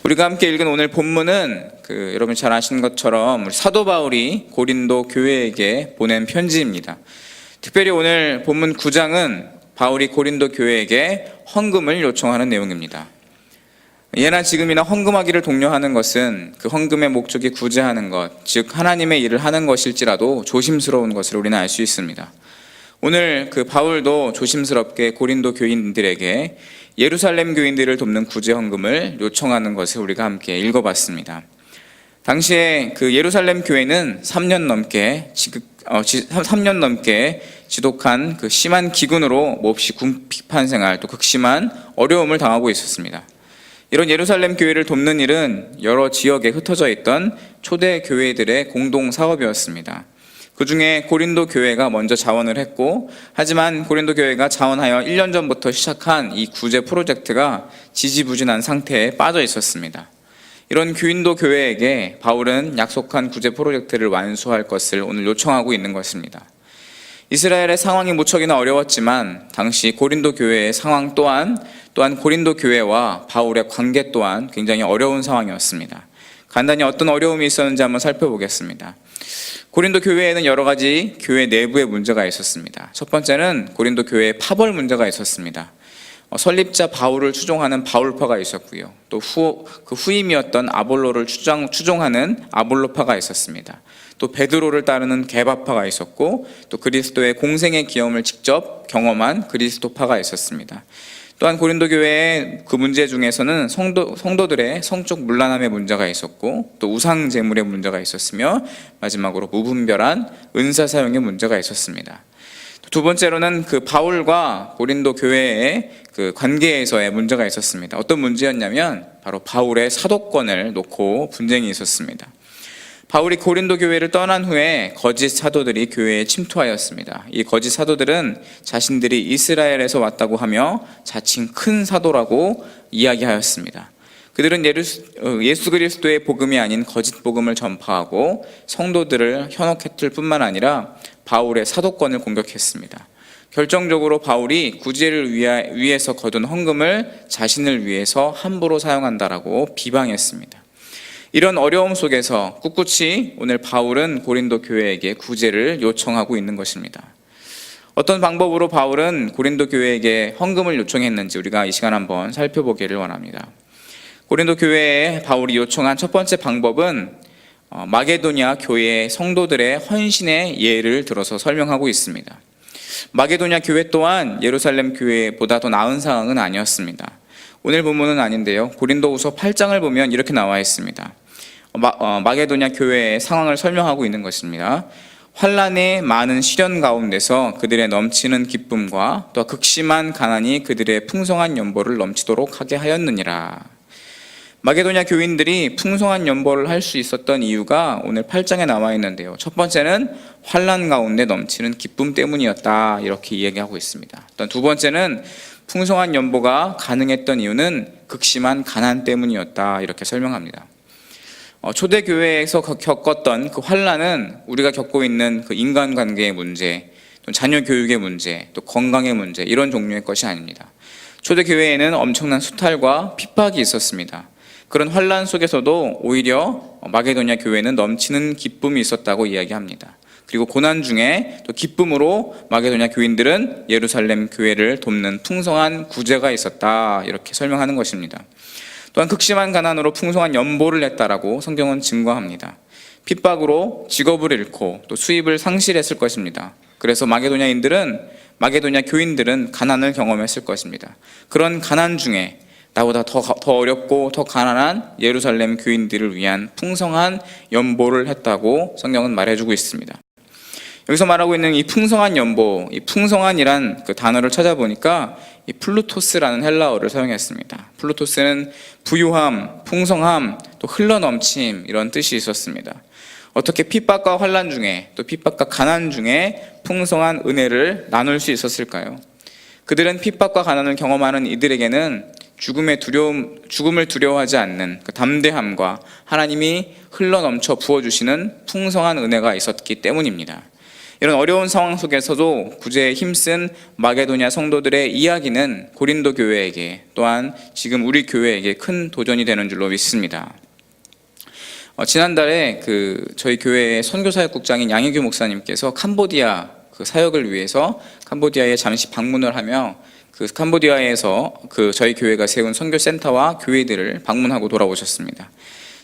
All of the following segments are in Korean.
우리가 함께 읽은 오늘 본문은 여러분 잘 아시는 것처럼 우리 사도 바울이 고린도 교회에게 보낸 편지입니다. 특별히 오늘 본문 9장은 바울이 고린도 교회에게 헌금을 요청하는 내용입니다. 예나 지금이나 헌금하기를 독려하는 것은 그 헌금의 목적이 구제하는 것, 즉 하나님의 일을 하는 것일지라도 조심스러운 것을 우리는 알 수 있습니다. 오늘 바울도 조심스럽게 고린도 교인들에게 예루살렘 교인들을 돕는 구제 헌금을 요청하는 것을 우리가 함께 읽어봤습니다. 당시에 예루살렘 교회는 3년 넘게 지독한 심한 기근으로 몹시 궁핍한 생활, 또 극심한 어려움을 당하고 있었습니다. 이런 예루살렘 교회를 돕는 일은 여러 지역에 흩어져 있던 초대 교회들의 공동 사업이었습니다. 그 중에 고린도 교회가 먼저 자원을 했고, 하지만 고린도 교회가 자원하여 1년 전부터 시작한 이 구제 프로젝트가 지지부진한 상태에 빠져 있었습니다. 이런 고린도 교회에게 바울은 약속한 구제 프로젝트를 완수할 것을 오늘 요청하고 있는 것입니다. 이스라엘의 상황이 무척이나 어려웠지만 당시 고린도 교회의 상황 또한 고린도 교회와 바울의 관계 또한 굉장히 어려운 상황이었습니다. 간단히 어떤 어려움이 있었는지 한번 살펴보겠습니다. 고린도 교회에는 여러 가지 교회 내부의 문제가 있었습니다. 첫 번째는 고린도 교회에 파벌 문제가 있었습니다. 설립자 바울을 추종하는 바울파가 있었고요. 또 후임이었던 아볼로를 추종하는 아볼로파가 있었습니다. 또 베드로를 따르는 게바파가 있었고, 또 그리스도의 공생의 기염을 직접 경험한 그리스도파가 있었습니다. 또한 고린도 교회의 그 문제 중에서는 성도들의 성적 문란함의 문제가 있었고, 또 우상 제물의 문제가 있었으며, 마지막으로 무분별한 은사 사용의 문제가 있었습니다. 두 번째로는 바울과 고린도 교회의 관계에서의 문제가 있었습니다. 어떤 문제였냐면 바로 바울의 사도권을 놓고 분쟁이 있었습니다. 바울이 고린도 교회를 떠난 후에 거짓 사도들이 교회에 침투하였습니다. 이 거짓 사도들은 자신들이 이스라엘에서 왔다고 하며 자칭 큰 사도라고 이야기하였습니다. 그들은 예수 그리스도의 복음이 아닌 거짓 복음을 전파하고 성도들을 현혹했을 뿐만 아니라 바울의 사도권을 공격했습니다. 결정적으로 바울이 구제를 위해서 거둔 헌금을 자신을 위해서 함부로 사용한다라고 비방했습니다. 이런 어려움 속에서 꿋꿋이 오늘 바울은 고린도 교회에게 구제를 요청하고 있는 것입니다. 어떤 방법으로 바울은 고린도 교회에게 헌금을 요청했는지 우리가 이 시간 한번 살펴보기를 원합니다. 고린도 교회에 바울이 요청한 첫 번째 방법은 마게도냐 교회의 성도들의 헌신의 예를 들어서 설명하고 있습니다. 마게도냐 교회 또한 예루살렘 교회보다 더 나은 상황은 아니었습니다. 오늘 본문은 아닌데요, 고린도후서 8장을 보면 이렇게 나와 있습니다. 마게도냐 교회의 상황을 설명하고 있는 것입니다. 환난의 많은 시련 가운데서 그들의 넘치는 기쁨과 또 극심한 가난이 그들의 풍성한 연보를 넘치도록 하게 하였느니라. 마게도냐 교인들이 풍성한 연보를 할 수 있었던 이유가 오늘 8장에 나와 있는데요, 첫 번째는 환난 가운데 넘치는 기쁨 때문이었다, 이렇게 이야기하고 있습니다. 또 두 번째는 풍성한 연보가 가능했던 이유는 극심한 가난 때문이었다, 이렇게 설명합니다. 초대교회에서 겪었던 환난은 우리가 겪고 있는 인간관계의 문제, 또 자녀 교육의 문제, 또 건강의 문제, 이런 종류의 것이 아닙니다. 초대교회에는 엄청난 수탈과 핍박이 있었습니다. 그런 환난 속에서도 오히려 마게도냐 교회는 넘치는 기쁨이 있었다고 이야기합니다. 그리고 고난 중에 또 기쁨으로 마게도냐 교인들은 예루살렘 교회를 돕는 풍성한 구제가 있었다, 이렇게 설명하는 것입니다. 또한 극심한 가난으로 풍성한 연보를 냈다라고 성경은 증거합니다. 핍박으로 직업을 잃고 또 수입을 상실했을 것입니다. 그래서 마게도냐 교인들은 가난을 경험했을 것입니다. 그런 가난 중에 나보다 더 어렵고 더 가난한 예루살렘 교인들을 위한 풍성한 연보를 했다고 성경은 말해주고 있습니다. 여기서 말하고 있는 이 풍성한 연보, 이 풍성한이란 단어를 찾아보니까 이 플루토스라는 헬라어를 사용했습니다. 플루토스는 부유함, 풍성함, 또 흘러넘침, 이런 뜻이 있었습니다. 어떻게 핍박과 환난 중에, 또 핍박과 가난 중에 풍성한 은혜를 나눌 수 있었을까요? 그들은 핍박과 가난을 경험하는 이들에게는 죽음을 두려워하지 않는 담대함과 하나님이 흘러넘쳐 부어주시는 풍성한 은혜가 있었기 때문입니다. 이런 어려운 상황 속에서도 구제에 힘쓴 마게도냐 성도들의 이야기는 고린도 교회에게 또한 지금 우리 교회에게 큰 도전이 되는 줄로 믿습니다. 지난달에 저희 교회의 선교사역국장인 양희규 목사님께서 캄보디아 사역을 위해서 캄보디아에 잠시 방문을 하며 캄보디아에서 저희 교회가 세운 선교센터와 교회들을 방문하고 돌아오셨습니다.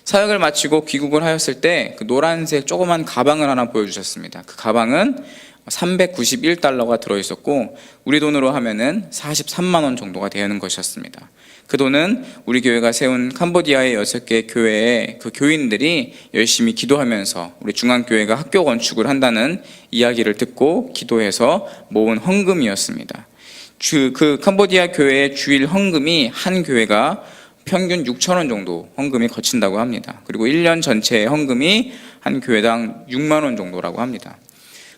사역을 마치고 귀국을 하였을 때 노란색 조그만 가방을 하나 보여주셨습니다. 그 가방은 391달러가 들어있었고 우리 돈으로 하면은 43만 원 정도가 되는 것이었습니다. 그 돈은 우리 교회가 세운 캄보디아의 6개 교회의 교인들이 열심히 기도하면서 우리 중앙교회가 학교 건축을 한다는 이야기를 듣고 기도해서 모은 헌금이었습니다. 그 캄보디아 교회의 주일 헌금이 한 교회가 평균 6,000원 정도 헌금이 거친다고 합니다. 그리고 1년 전체의 헌금이 한 교회당 6만 원 정도라고 합니다.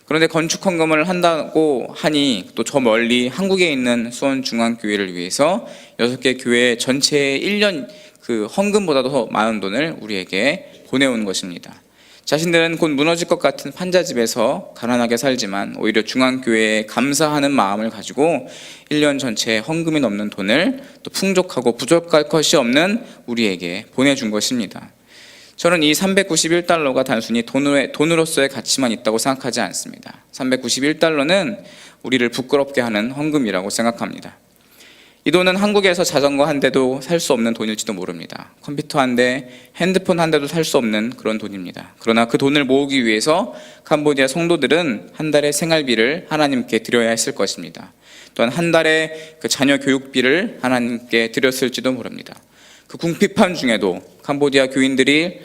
그런데 건축 헌금을 한다고 하니 또 저 멀리 한국에 있는 수원중앙교회를 위해서 6개 교회 전체의 1년 헌금보다도 더 많은 돈을 우리에게 보내온 것입니다. 자신들은 곧 무너질 것 같은 판자집에서 가난하게 살지만 오히려 중앙교회에 감사하는 마음을 가지고 1년 전체에 헌금이 넘는 돈을 또 풍족하고 부족할 것이 없는 우리에게 보내준 것입니다. 저는 이 391달러가 단순히 돈으로서의 가치만 있다고 생각하지 않습니다. 391달러는 우리를 부끄럽게 하는 헌금이라고 생각합니다. 이 돈은 한국에서 자전거 한 대도 살 수 없는 돈일지도 모릅니다. 컴퓨터 한 대, 핸드폰 한 대도 살 수 없는 그런 돈입니다. 그러나 그 돈을 모으기 위해서 캄보디아 성도들은 한 달의 생활비를 하나님께 드려야 했을 것입니다. 또한 한 달의 자녀 교육비를 하나님께 드렸을지도 모릅니다. 그 궁핍함 중에도 캄보디아 교인들이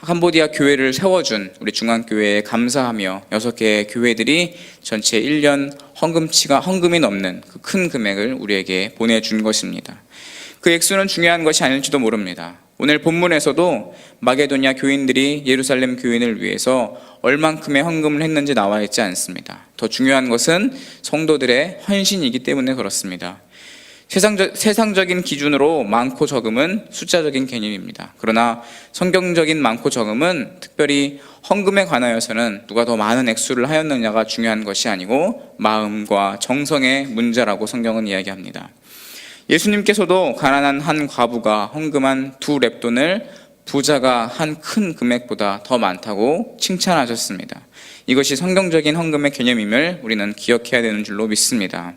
캄보디아 교회를 세워준 우리 중앙교회에 감사하며 6개의 교회들이 전체 1년 헌금이 넘는 그 큰 금액을 우리에게 보내준 것입니다. 그 액수는 중요한 것이 아닐지도 모릅니다. 오늘 본문에서도 마게도냐 교인들이 예루살렘 교인을 위해서 얼만큼의 헌금을 했는지 나와 있지 않습니다. 더 중요한 것은 성도들의 헌신이기 때문에 그렇습니다. 세상적인 기준으로 많고 적음은 숫자적인 개념입니다. 그러나 성경적인 많고 적음은 특별히 헌금에 관하여서는 누가 더 많은 액수를 하였느냐가 중요한 것이 아니고 마음과 정성의 문제라고 성경은 이야기합니다. 예수님께서도 가난한 한 과부가 헌금한 2렙돈을 부자가 한 큰 금액보다 더 많다고 칭찬하셨습니다. 이것이 성경적인 헌금의 개념임을 우리는 기억해야 되는 줄로 믿습니다.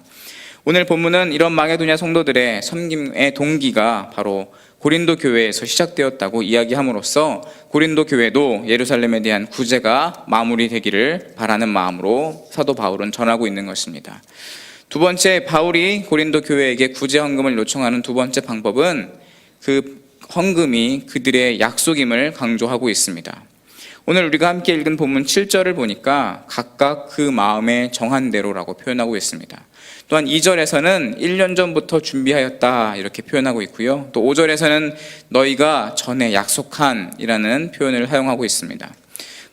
오늘 본문은 이런 마게도냐 성도들의 섬김의 동기가 바로 고린도 교회에서 시작되었다고 이야기함으로써 고린도 교회도 예루살렘에 대한 구제가 마무리되기를 바라는 마음으로 사도 바울은 전하고 있는 것입니다. 두 번째, 바울이 고린도 교회에게 구제 헌금을 요청하는 두 번째 방법은 그 헌금이 그들의 약속임을 강조하고 있습니다. 오늘 우리가 함께 읽은 본문 7절을 보니까 각각 그 마음에 정한 대로라고 표현하고 있습니다. 또한 2절에서는 1년 전부터 준비하였다 이렇게 표현하고 있고요. 또 5절에서는 너희가 전에 약속한 이라는 표현을 사용하고 있습니다.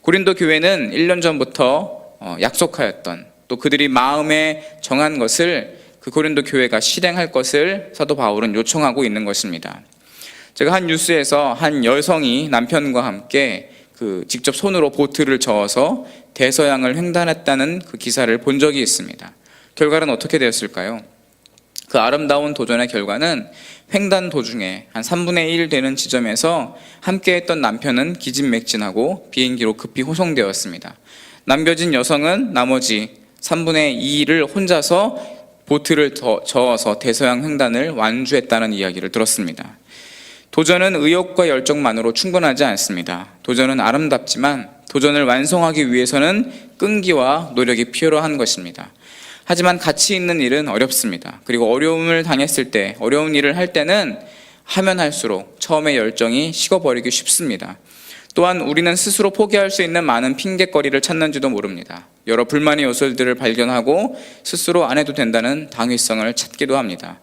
고린도 교회는 1년 전부터 약속하였던 또 그들이 마음에 정한 것을 그 고린도 교회가 실행할 것을 사도 바울은 요청하고 있는 것입니다. 제가 한 뉴스에서 한 여성이 남편과 함께 직접 손으로 보트를 저어서 대서양을 횡단했다는 그 기사를 본 적이 있습니다. 결과는 어떻게 되었을까요? 그 아름다운 도전의 결과는 횡단 도중에 한 3분의 1 되는 지점에서 함께했던 남편은 기진맥진하고 비행기로 급히 호송되었습니다. 남겨진 여성은 나머지 3분의 2를 혼자서 보트를 저어서 대서양 횡단을 완주했다는 이야기를 들었습니다. 도전은 의욕과 열정만으로 충분하지 않습니다. 도전은 아름답지만 도전을 완성하기 위해서는 끈기와 노력이 필요한 것입니다. 하지만 가치 있는 일은 어렵습니다. 그리고 어려움을 당했을 때, 어려운 일을 할 때는 하면 할수록 처음에 열정이 식어버리기 쉽습니다. 또한 우리는 스스로 포기할 수 있는 많은 핑곗거리를 찾는지도 모릅니다. 여러 불만의 요소들을 발견하고 스스로 안 해도 된다는 당위성을 찾기도 합니다.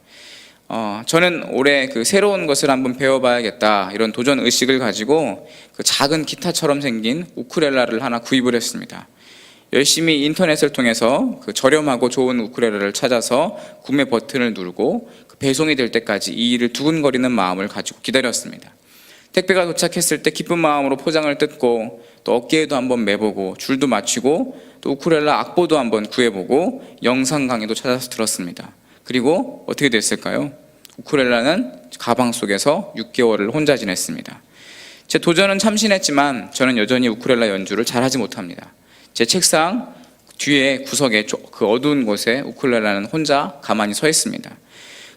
저는 올해 새로운 것을 한번 배워봐야겠다 이런 도전 의식을 가지고 작은 기타처럼 생긴 우쿨렐라를 하나 구입을 했습니다. 열심히 인터넷을 통해서 저렴하고 좋은 우쿨렐라를 찾아서 구매 버튼을 누르고 배송이 될 때까지 이 일을 두근거리는 마음을 가지고 기다렸습니다. 택배가 도착했을 때 기쁜 마음으로 포장을 뜯고 또 어깨에도 한번 매보고 줄도 맞추고 또 우쿨렐라 악보도 한번 구해보고 영상 강의도 찾아서 들었습니다. 그리고 어떻게 됐을까요? 우쿨렐라는 가방 속에서 6개월을 혼자 지냈습니다. 제 도전은 참신했지만 저는 여전히 우쿨렐라 연주를 잘하지 못합니다. 제 책상 뒤에 구석에 그 어두운 곳에 우쿨렐라는 혼자 가만히 서 있습니다.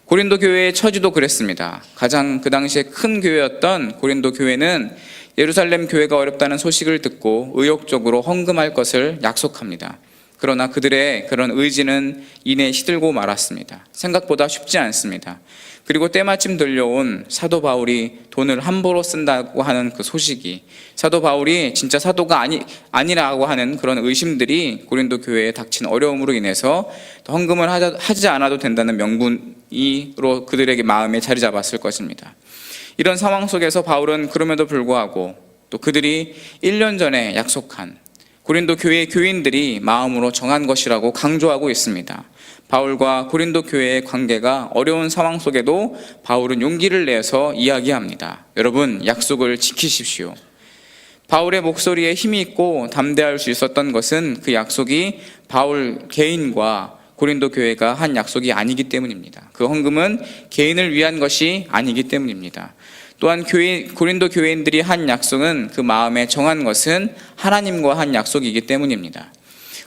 고린도 교회의 처지도 그랬습니다. 가장 그 당시에 큰 교회였던 고린도 교회는 예루살렘 교회가 어렵다는 소식을 듣고 의욕적으로 헌금할 것을 약속합니다. 그러나 그들의 그런 의지는 이내 시들고 말았습니다. 생각보다 쉽지 않습니다. 그리고 때마침 들려온 사도 바울이 돈을 함부로 쓴다고 하는 그 소식이, 사도 바울이 진짜 사도가 아니라고 하는 그런 의심들이 고린도 교회에 닥친 어려움으로 인해서 헌금을 하지 않아도 된다는 명분으로 그들에게 마음에 자리 잡았을 것입니다. 이런 상황 속에서 바울은 그럼에도 불구하고 또 그들이 1년 전에 약속한 고린도 교회의 교인들이 마음으로 정한 것이라고 강조하고 있습니다. 바울과 고린도 교회의 관계가 어려운 상황 속에도 바울은 용기를 내서 이야기합니다. 여러분, 약속을 지키십시오. 바울의 목소리에 힘이 있고 담대할 수 있었던 것은 그 약속이 바울 개인과 고린도 교회가 한 약속이 아니기 때문입니다. 그 헌금은 개인을 위한 것이 아니기 때문입니다. 또한 고린도 교회인들이 한 약속은 그 마음에 정한 것은 하나님과 한 약속이기 때문입니다.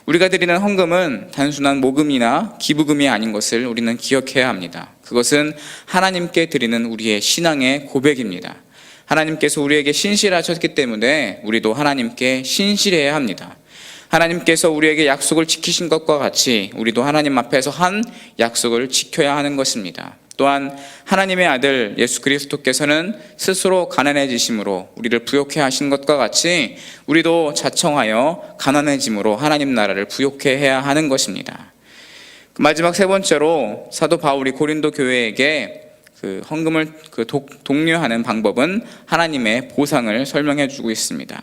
우리가 드리는 헌금은 단순한 모금이나 기부금이 아닌 것을 우리는 기억해야 합니다. 그것은 하나님께 드리는 우리의 신앙의 고백입니다. 하나님께서 우리에게 신실하셨기 때문에 우리도 하나님께 신실해야 합니다. 하나님께서 우리에게 약속을 지키신 것과 같이 우리도 하나님 앞에서 한 약속을 지켜야 하는 것입니다. 또한 하나님의 아들 예수 그리스도께서는 스스로 가난해지심으로 우리를 부욕해 하신 것과 같이 우리도 자청하여 가난해짐으로 하나님 나라를 부욕해 해야 하는 것입니다. 마지막 세 번째로 사도 바울이 고린도 교회에게 그 헌금을 독려하는 방법은 하나님의 보상을 설명해 주고 있습니다.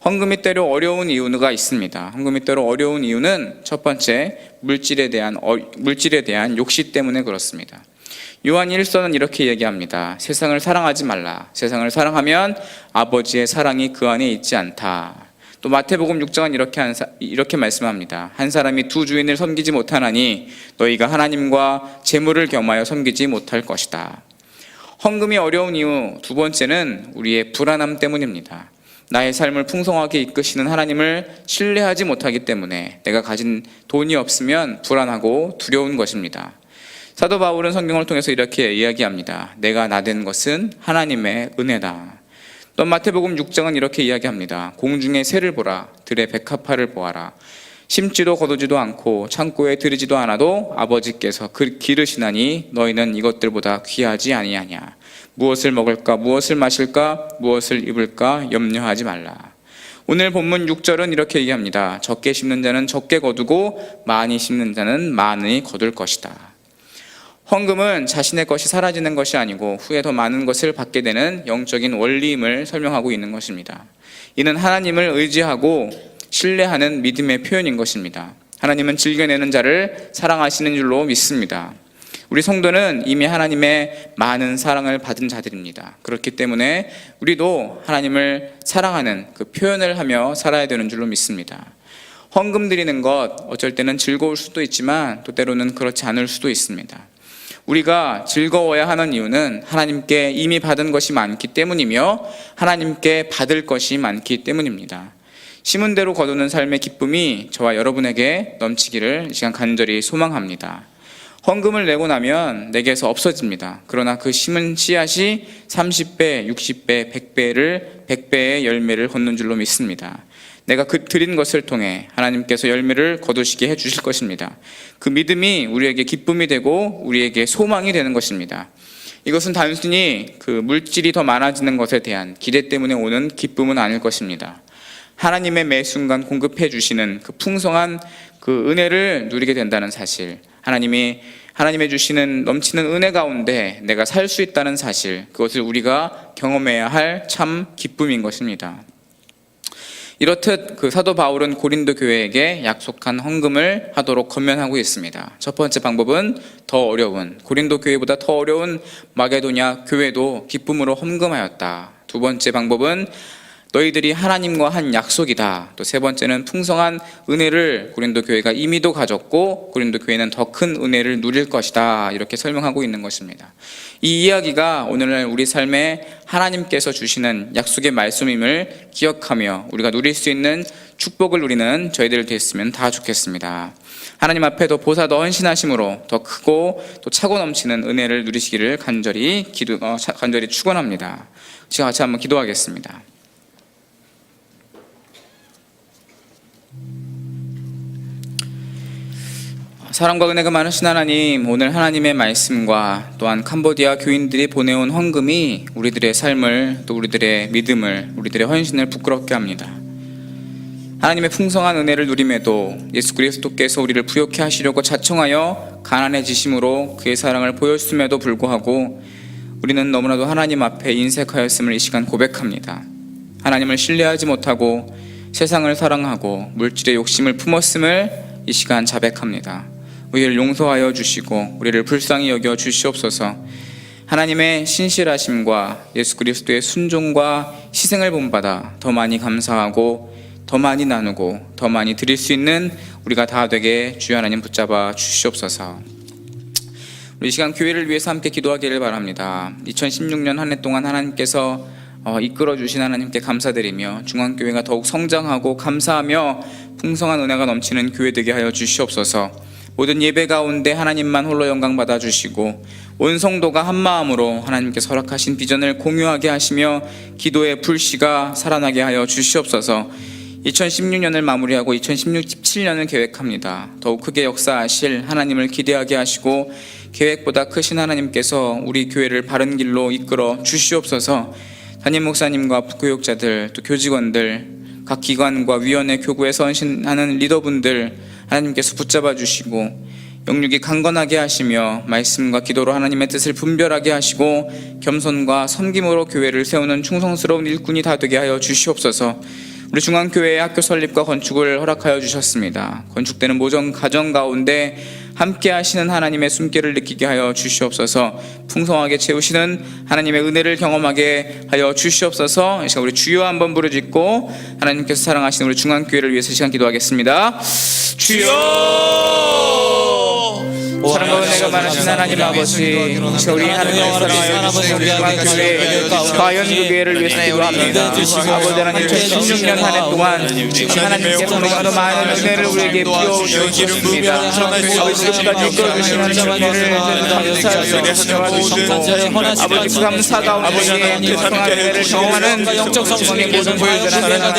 헌금이 때로 어려운 이유가 있습니다. 헌금이 때로 어려운 이유는 첫 번째, 물질에 대한 욕심 때문에 그렇습니다. 요한 1서는 이렇게 얘기합니다. 세상을 사랑하지 말라. 세상을 사랑하면 아버지의 사랑이 그 안에 있지 않다. 또 마태복음 6장은 이렇게 말씀합니다. 한 사람이 두 주인을 섬기지 못하나니 너희가 하나님과 재물을 겸하여 섬기지 못할 것이다. 헌금이 어려운 이유 두 번째는 우리의 불안함 때문입니다. 나의 삶을 풍성하게 이끄시는 하나님을 신뢰하지 못하기 때문에 내가 가진 돈이 없으면 불안하고 두려운 것입니다. 사도 바울은 성경을 통해서 이렇게 이야기합니다. 내가 나된 것은 하나님의 은혜다. 또 마태복음 6장은 이렇게 이야기합니다. 공중의 새를 보라. 들의 백합화를 보아라. 심지도 거두지도 않고 창고에 들이지도 않아도 아버지께서 기르시나니 너희는 이것들보다 귀하지 아니하냐. 무엇을 먹을까, 무엇을 마실까, 무엇을 입을까 염려하지 말라. 오늘 본문 6절은 이렇게 얘기합니다. 적게 심는 자는 적게 거두고 많이 심는 자는 많이 거둘 것이다. 헌금은 자신의 것이 사라지는 것이 아니고 후에 더 많은 것을 받게 되는 영적인 원리임을 설명하고 있는 것입니다. 이는 하나님을 의지하고 신뢰하는 믿음의 표현인 것입니다. 하나님은 즐겨내는 자를 사랑하시는 줄로 믿습니다. 우리 성도는 이미 하나님의 많은 사랑을 받은 자들입니다. 그렇기 때문에 우리도 하나님을 사랑하는 그 표현을 하며 살아야 되는 줄로 믿습니다. 헌금 드리는 것 어쩔 때는 즐거울 수도 있지만 또 때로는 그렇지 않을 수도 있습니다. 우리가 즐거워야 하는 이유는 하나님께 이미 받은 것이 많기 때문이며 하나님께 받을 것이 많기 때문입니다. 심은 대로 거두는 삶의 기쁨이 저와 여러분에게 넘치기를 이 시간 간절히 소망합니다. 헌금을 내고 나면 내게서 없어집니다. 그러나 그 심은 씨앗이 30배, 60배, 100배의 열매를 걷는 줄로 믿습니다. 내가 그 드린 것을 통해 하나님께서 열매를 거두시게 해주실 것입니다. 그 믿음이 우리에게 기쁨이 되고 우리에게 소망이 되는 것입니다. 이것은 단순히 그 물질이 더 많아지는 것에 대한 기대 때문에 오는 기쁨은 아닐 것입니다. 하나님의 매 순간 공급해 주시는 그 풍성한 그 은혜를 누리게 된다는 사실, 하나님의 주시는 넘치는 은혜 가운데 내가 살 수 있다는 사실, 그것을 우리가 경험해야 할 참 기쁨인 것입니다. 이렇듯 그 사도 바울은 고린도 교회에게 약속한 헌금을 하도록 권면하고 있습니다. 첫 번째 방법은 더 어려운, 고린도 교회보다 더 어려운 마게도냐 교회도 기쁨으로 헌금하였다. 두 번째 방법은 너희들이 하나님과 한 약속이다. 또 세 번째는 풍성한 은혜를 고린도 교회가 이미도 가졌고 고린도 교회는 더 큰 은혜를 누릴 것이다. 이렇게 설명하고 있는 것입니다. 이 이야기가 오늘날 우리 삶에 하나님께서 주시는 약속의 말씀임을 기억하며 우리가 누릴 수 있는 축복을 누리는 저희들 됐으면 다 좋겠습니다. 하나님 앞에 더 보사 더 헌신하심으로 더 크고 또 차고 넘치는 은혜를 누리시기를 간절히 축원합니다. 지금 같이 한번 기도하겠습니다. 사랑과 은혜가 많으신 하나님, 오늘 하나님의 말씀과 또한 캄보디아 교인들이 보내온 헌금이 우리들의 삶을, 또 우리들의 믿음을, 우리들의 헌신을 부끄럽게 합니다. 하나님의 풍성한 은혜를 누림에도 예수 그리스도께서 우리를 부욕해 하시려고 자청하여 가난해지심으로 그의 사랑을 보였음에도 불구하고 우리는 너무나도 하나님 앞에 인색하였음을 이 시간 고백합니다. 하나님을 신뢰하지 못하고 세상을 사랑하고 물질의 욕심을 품었음을 이 시간 자백합니다. 우리를 용서하여 주시고 우리를 불쌍히 여겨 주시옵소서. 하나님의 신실하심과 예수 그리스도의 순종과 희생을 본받아 더 많이 감사하고 더 많이 나누고 더 많이 드릴 수 있는 우리가 다 되게 주여 하나님 붙잡아 주시옵소서. 우리 이 시간 교회를 위해서 함께 기도하기를 바랍니다. 2016년 한 해 동안 하나님께서 이끌어 주신 하나님께 감사드리며 중앙교회가 더욱 성장하고 감사하며 풍성한 은혜가 넘치는 교회 되게 하여 주시옵소서. 모든 예배 가운데 하나님만 홀로 영광 받아 주시고 온 성도가 한 마음으로 하나님께서 허락하신 비전을 공유하게 하시며 기도의 불씨가 살아나게 하여 주시옵소서. 2016년을 마무리하고 2017년을 계획합니다. 더욱 크게 역사하실 하나님을 기대하게 하시고 계획보다 크신 하나님께서 우리 교회를 바른 길로 이끌어 주시옵소서. 담임 목사님과 교육자들 또 교직원들 각 기관과 위원회 교구에서 헌신하는 리더분들 하나님께서 붙잡아 주시고 영육이 강건하게 하시며 말씀과 기도로 하나님의 뜻을 분별하게 하시고 겸손과 섬김으로 교회를 세우는 충성스러운 일꾼이 다 되게 하여 주시옵소서. 우리 중앙교회의 학교 설립과 건축을 허락하여 주셨습니다. 건축되는 모든 가정 가운데 함께 하시는 하나님의 숨결을 느끼게 하여 주시옵소서. 풍성하게 채우시는 하나님의 은혜를 경험하게 하여 주시옵소서. 이 시간 우리 주여 한번 부르짖고 하나님께서 사랑하시는 우리 중앙교회를 위해서 시간 기도하겠습니다. 주여! 사랑과 은혜가 많으신 하나님 아버지, 우리 하나님의 사랑하여 주신 우리 중앙교회 과연 그 교회를 위해서 기도합니다. 아버지 하나님 2016년 한 해 동안 하나님께서 너무나도 많은 은혜를 우리에게 부어주셨습니다. 지금까지 이끌어주시는 은혜를 감사하시고 아버지 감사 가운데 풍성한 은혜를 경험하는 영적성의 모든 보여주는 하나님의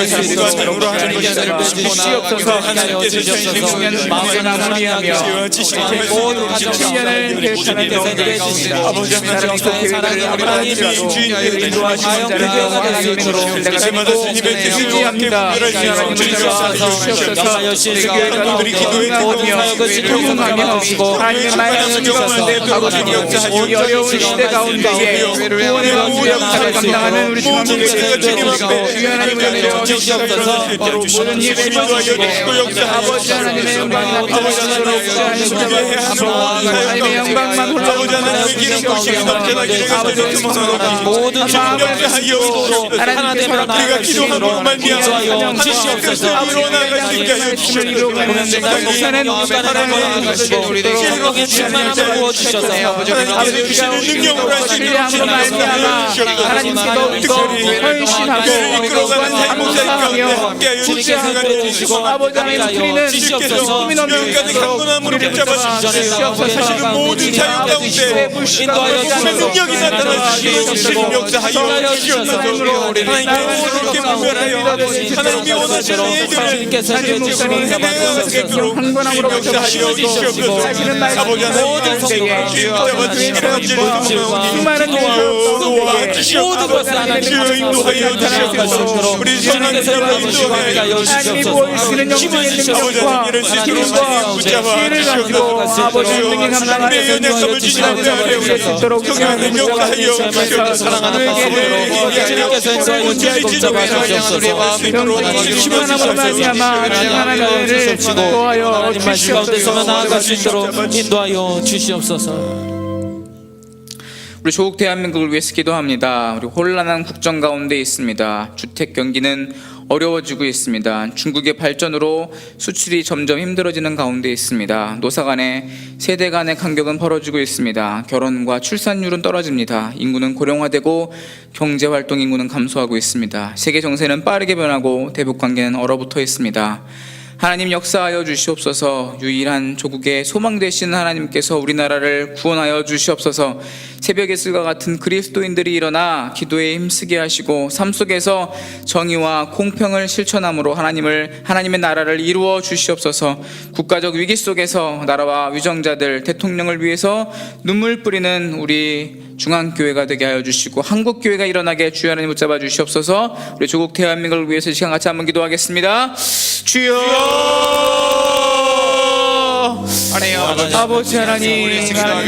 주시옵소서. 2016년 마무리하며 2017년을 계획하는 영들의 가운데로 사랑과 교회를 아버지라도 인도하시는 자를 하나님으로 내가 유지합니다. 하나님을 주시옵소서. 교회가 기도하며 평온하게 하시고 하나님의 말씀을 가운데 가고시고 이 어려운 시대 가운데에 구원의 왕주 역사를 감당하는 우리 중앙교회를 주여 하나님을 내려 주시옵소서. 모든 예배를 주시고 아버지 하나님의 영광이 나타나시도록 하나님의 영광만 홀로 주시옵소서. 모든 마음을 주시고 하나님께서 우리가 기도함으로 말미암아 주시옵소서. 아버지의 말씀을 이루어가는 목사는 사랑을 주시고 성령의 충만함을 부어주셔서 아버지가 능력으로 신뢰함으로 말미암아 하나님께 더욱더 헌신하고 감사하며 구제하고 주시고 아버지 하나님 우리는 힘이 넘치도록 우리를 붙잡아 주시옵소서. 모든 자유 가운데 인도하여 능력이 나타나시고 주시고 역사하여 주시옵소서. 하나님의 모든 분별하여 하나님이 원하시는 일들을 목사님 한번함으로 역사하여 주시옵소서. 사실은 모든 성도가 수많은 모든 것을 하나님의 인도하여 주시옵소서. 우리 성도께서 인도하여 주시옵소서. 하나님이 보여주시는 영적과 힘과 지혜를 가지고 아버지 능히 감당하여 연약함을 주시는 자를 우리의 수 있도록 경영하는 역사하여 주시옵소서. 사랑하는 주님께서 문제를 붙잡아 주시옵소서. 시원함으로 말미암아 하나님을 도와여 주시옵소서. 나아갈 수 있도록 인도하여 주시옵소서. 우리 조국 대한민국을 위해서 기도합니다. 우리 혼란한 국정 가운데 있습니다. 주택 경기는 어려워지고 있습니다. 중국의 발전으로 수출이 점점 힘들어지는 가운데 있습니다. 노사 간의 세대 간의 간격은 벌어지고 있습니다. 결혼과 출산율은 떨어집니다. 인구는 고령화되고 경제활동 인구는 감소하고 있습니다. 세계 정세는 빠르게 변하고 대북 관계는 얼어붙어 있습니다. 하나님 역사하여 주시옵소서. 유일한 조국의 소망 되시는 하나님께서 우리나라를 구원하여 주시옵소서. 새벽의 술과 같은 그리스도인들이 일어나 기도에 힘쓰게 하시고 삶 속에서 정의와 공평을 실천함으로 하나님의 나라를 이루어 주시옵소서. 국가적 위기 속에서 나라와 위정자들, 대통령을 위해서 눈물 뿌리는 우리 중앙교회가 되게 하여 주시고 한국교회가 일어나게 주여 하나님 붙잡아 주시옵소서. 우리 조국 대한민국을 위해서 이 시간 같이 한번 기도하겠습니다. 주여 아버지 하나님,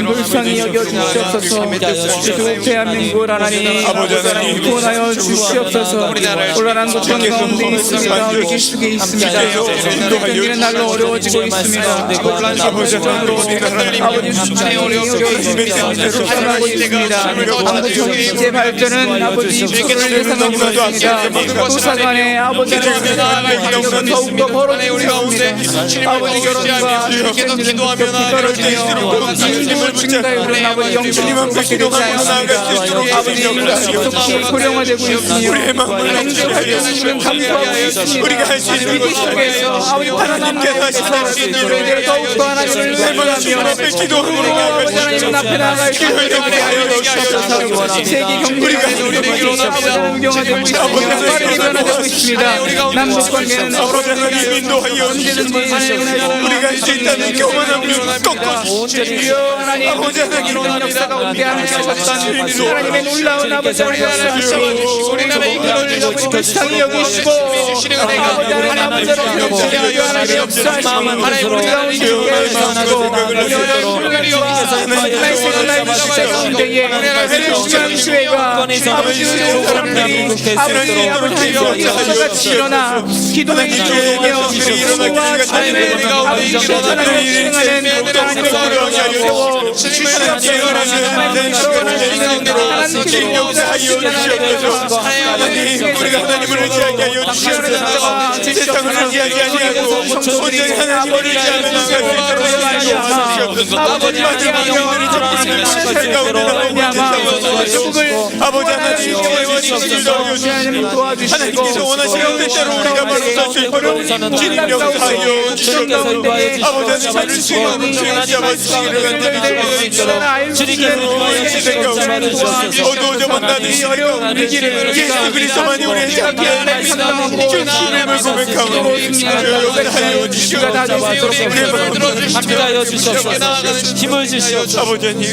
불쌍히 여겨주시옵소서. 조국 대한민국을 하나님 구원하여 주시옵소서. 혼란한 국정 가운데 있습니다. 위기 속에 있습니다. 경기는 날로 어려워지고 있습니다. 혼란으로 아버지 수준이 어려워지고 떠나고 있습니다. 한국 경제 발전은 아버지 속도를 예상하고 있습니다. 도사간에 아버지 하나님 더욱더 벌어지고 있습니다. 아버지 결혼과 기도하며 인구 증가에 오른 아버지 영신님은 그렇게 되지 않습니다. 아버지 속히 고령화되고 있으며 경제 활동은 감소하고 있습니다. 위기 속에서 아버지 살아남기 위해서 저희들 더욱더 하나님을 의지하며 아버지 하나님 앞에 나아갈 수 있게 하여 주시옵소서. 세계 경제가 무경화되고 있습니다. 빠르게 변화되고 있습니다. 남북 관계는 언제든지 우리가 할 수 있다는 교만함을 꺾어 주여 하나님 이런 역사가 오게 하셨던 하나님의 놀라운 아버지 하나님 우리나라의 이끌을 불쌍히 여기시고 아버지 하나님 하나님의 역사하시고 하나님 우리 가운데 있게 하시고 가운데에 중앙시회가 아버지 사람들이 아버지 역사같이 일어나 기도의 기도며 수고와 삶을 아버지 실천하는 하나님의 나라를 세워 주시옵소서. 우리가 하나님을 의지하게 하여 주시옵소서. 세상을 의지하게 아니하고 온전히 하나님을 의지하는 아버지 마지막 영혼을 잡기를 시간 가운데 아버지 하나님 하나님께서 원하시는 뜻대로 우리가 바로 쏠수 있도록 주님 역사하여 주시옵소서. 아버지 하나님 주님을 잡아주시기를 간절히 주님께서 어두워져만 나는 어려운 위기를 예수 그리스도만이 우리의 자기의 주님을 고백하고 역사하여 주시옵소서. 함께하여 주시옵소서. 힘을 주시옵소서. 아버지 하나님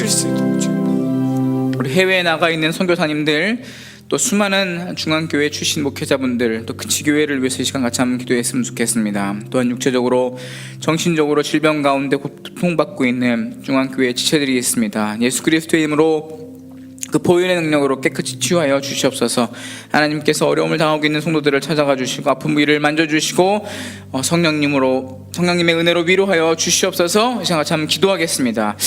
우리 해외에 나가 있는 선교사님들 또 수많은 중앙교회 출신 목회자분들 또 그치교회를 위해서 이 시간 같이 한번 기도했으면 좋겠습니다. 또한 육체적으로 정신적으로 질병 가운데 고통받고 있는 중앙교회 지체들이 있습니다. 예수 그리스도의 이름으로 그 보혈의 능력으로 깨끗이 치유하여 주시옵소서. 하나님께서 어려움을 당하고 있는 성도들을 찾아가 주시고 아픈 부위를 만져주시고 성령님의 은혜로 위로하여 주시옵소서. 이 시간 같이 한번 기도하겠습니다.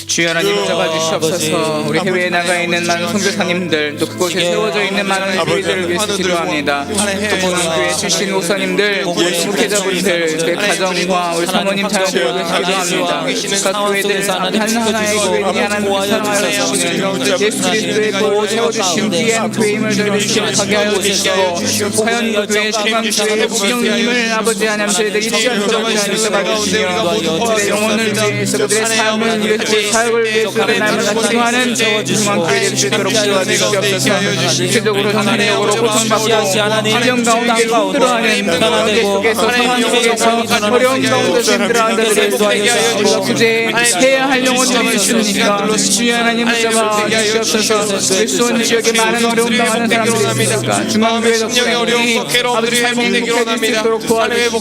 주여 하나님 잡아주시옵소서. 우리 해외에 나가 있는 많은 선교사님들 또 그곳에 세워져 있는 많은 교회들을 위해서 기도합니다. 또 보는 교회 출신 목사님들 목회자분들 그 가정과 우리 사모님 자녀들을 위해서 기도합니다. 각 교회들 하나하나의 교회들이 하나님을 사랑하여 주시는 예수 그리스도의 보 세워주신 귀한 교회임을 저희들 기억하게 하여 주시고 사연도 교회 중앙교회 부경님을 아버지 하나님 저희들이 잊지 않도록 하나님께서 봐주시며 그들의 영혼을 위해서 그들의 삶을 위해서 사역을 위해서 날마다 기도하는 중앙교회 될 수 있도록 도와주시옵소서. 육체적으로 정신적으로 고통받고 질병 가운데 힘들어하는 경제 속에서 상황 속에서 어려운 가운데서 힘들어하는 자들을 구제해야 할 영혼들이 있으니까 주여 하나님 붙잡아 주시옵소서. 수원 지역에 많은 어려움 당하는 사람들이 있으니까 중앙교회 덕분에 아버지 삶이 행복해질 수 있도록 도와주시고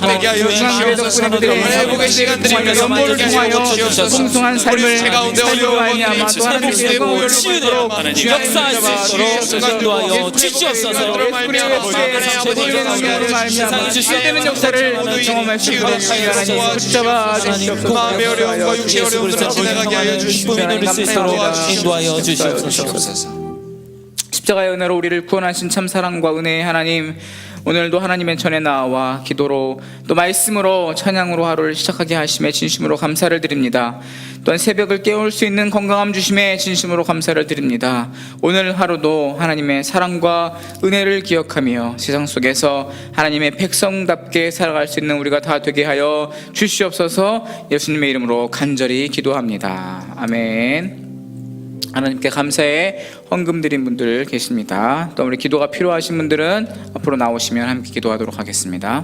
중앙교회 덕분에 그들의 회복의 시간들이 연보를 통하여 주셔서 풍성한 삶을 살고 말미암아 또 하나님께서 회복을 치유되어 역사할 수 있도록 인도하여 주시옵소서. 세상에 주시되는 역사를 경험할 수 있도록 하나님 붙잡아 주시옵소서. 마음의 어려움과 육체의 어려움들을 지나가게 하여 주시옵소서. 기쁨이 누릴 수 있도록 인도하여 주시옵소서. 십자가의 은혜로 우리를 구원하신 참 사랑과 은혜의 하나님, 오늘도 하나님의 전에 나와 기도로 또 말씀으로 찬양으로 하루를 시작하게 하심에 진심으로 감사를 드립니다. 또한 새벽을 깨울 수 있는 건강함 주심에 진심으로 감사를 드립니다. 오늘 하루도 하나님의 사랑과 은혜를 기억하며 세상 속에서 하나님의 백성답게 살아갈 수 있는 우리가 다 되게 하여 주시옵소서. 예수님의 이름으로 간절히 기도합니다. 아멘. 하나님께 감사의 헌금 드린 분들 계십니다. 또 우리 기도가 필요하신 분들은 앞으로 나오시면 함께 기도하도록 하겠습니다.